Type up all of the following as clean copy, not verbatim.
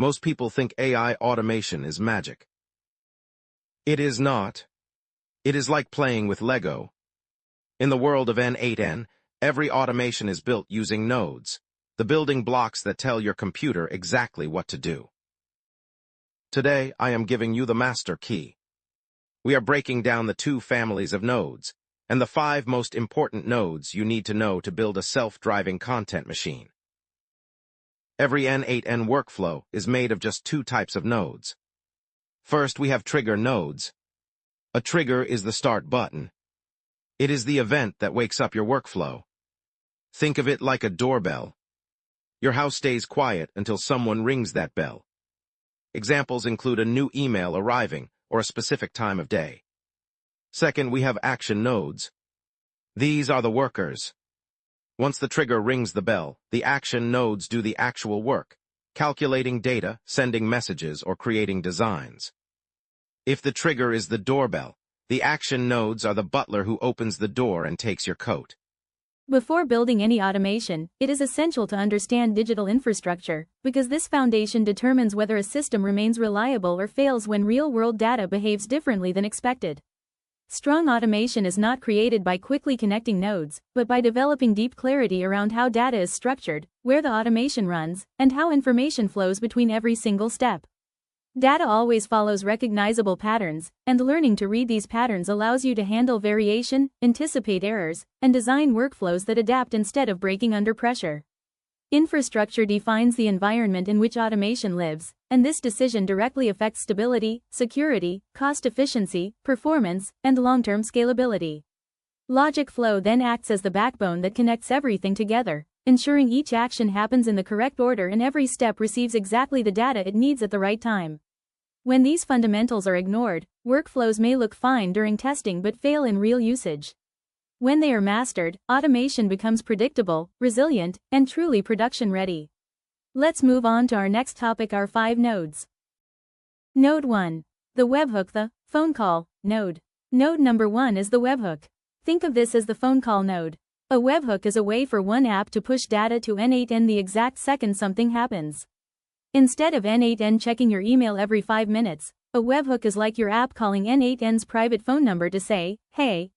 Most people think AI automation is magic. It is not. It is like playing with Lego. In the world of n8n, every automation is built using nodes, the building blocks that tell your computer exactly what to do. Today, I am giving you the master key. We are breaking down the 2 families of nodes, and the 5 most important nodes you need to know to build a self-driving content machine. Every n8n workflow is made of just 2 types of nodes. First, we have trigger nodes. A trigger is the start button. It is the event that wakes up your workflow. Think of it like a doorbell. Your house stays quiet until someone rings that bell. Examples include a new email arriving or a specific time of day. Second, we have action nodes. These are the workers. Once the trigger rings the bell, the action nodes do the actual work, calculating data, sending messages, or creating designs. If the trigger is the doorbell, the action nodes are the butler who opens the door and takes your coat. Before building any automation, it is essential to understand digital infrastructure, because this foundation determines whether a system remains reliable or fails when real-world data behaves differently than expected. Strong automation is not created by quickly connecting nodes, but by developing deep clarity around how data is structured, where the automation runs, and how information flows between every single step. Data always follows recognizable patterns, and learning to read these patterns allows you to handle variation, anticipate errors, and design workflows that adapt instead of breaking under pressure. Infrastructure defines the environment in which automation lives, and this decision directly affects stability, security, cost efficiency, performance, and long-term scalability. Logic flow then acts as the backbone that connects everything together, ensuring each action happens in the correct order and every step receives exactly the data it needs at the right time. When these fundamentals are ignored, workflows may look fine during testing but fail in real usage. When they are mastered, automation becomes predictable, resilient, and truly production-ready. Let's move on to our next topic, our 5 nodes. Node 1. The webhook, the phone call node. Node number 1 is the webhook. Think of this as the phone call node. A webhook is a way for one app to push data to n8n the exact second something happens. Instead of n8n checking your email every 5 minutes, a webhook is like your app calling n8n's private phone number to say, "Hey,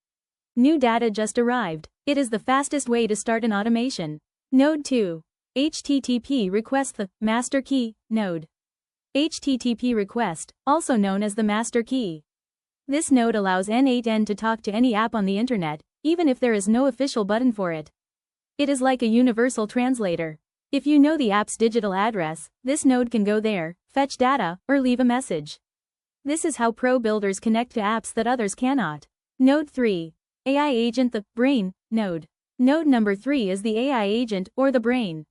new data just arrived." It is the fastest way to start an automation. Node 2. HTTP request, the master key node. HTTP request, also known as the master key. This node allows n8n to talk to any app on the internet, even if there is no official button for it. It is like a universal translator. If you know the app's digital address, this node can go there, fetch data, or leave a message. This is how pro builders connect to apps that others cannot. Node 3. AI agent, the brain node. Node number 3 is the AI agent, or the brain.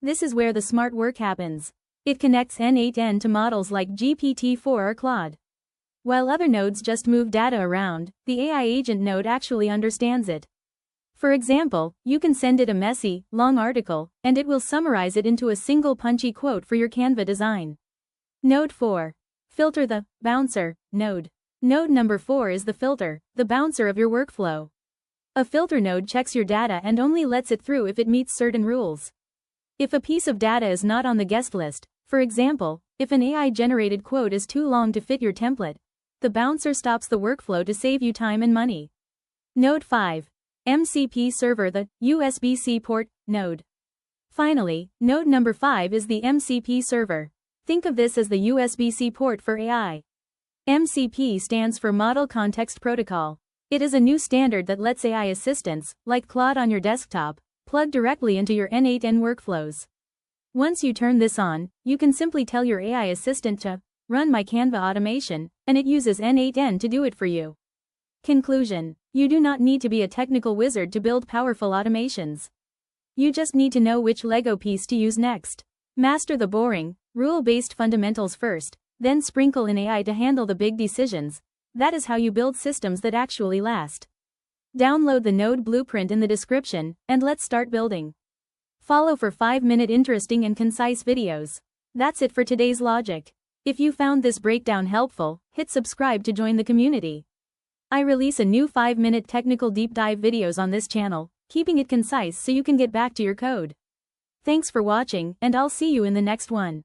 This is where the smart work happens. It connects n8n to models like GPT-4 or Claude. While other nodes just move data around, the AI agent node actually understands it. For example, you can send it a messy, long article, and it will summarize it into a single punchy quote for your Canva design. Node 4. Filter, the bouncer node. Node number 4 is the filter, the bouncer of your workflow. A filter node checks your data and only lets it through if it meets certain rules. If a piece of data is not on the guest list, for example, if an AI-generated quote is too long to fit your template, the bouncer stops the workflow to save you time and money. Node 5. MCP server, the USB-C port node. Finally, node number 5 is the MCP server. Think of this as the USB-C port for AI. MCP stands for Model Context Protocol. It is a new standard that lets AI assistants, like Claude on your desktop, plug directly into your n8n workflows. Once you turn this on, you can simply tell your AI assistant to run my Canva automation, and it uses n8n to do it for you. Conclusion: you do not need to be a technical wizard to build powerful automations. You just need to know which Lego piece to use next. Master the boring, rule-based fundamentals first, then sprinkle in AI to handle the big decisions. That is how you build systems that actually last. Download the node blueprint in the description, and let's start building. Follow for 5-minute interesting and concise videos. That's it for today's logic. If you found this breakdown helpful, hit subscribe to join the community. I release a new 5-minute technical deep dive videos on this channel, keeping it concise so you can get back to your code. Thanks for watching, and I'll see you in the next one.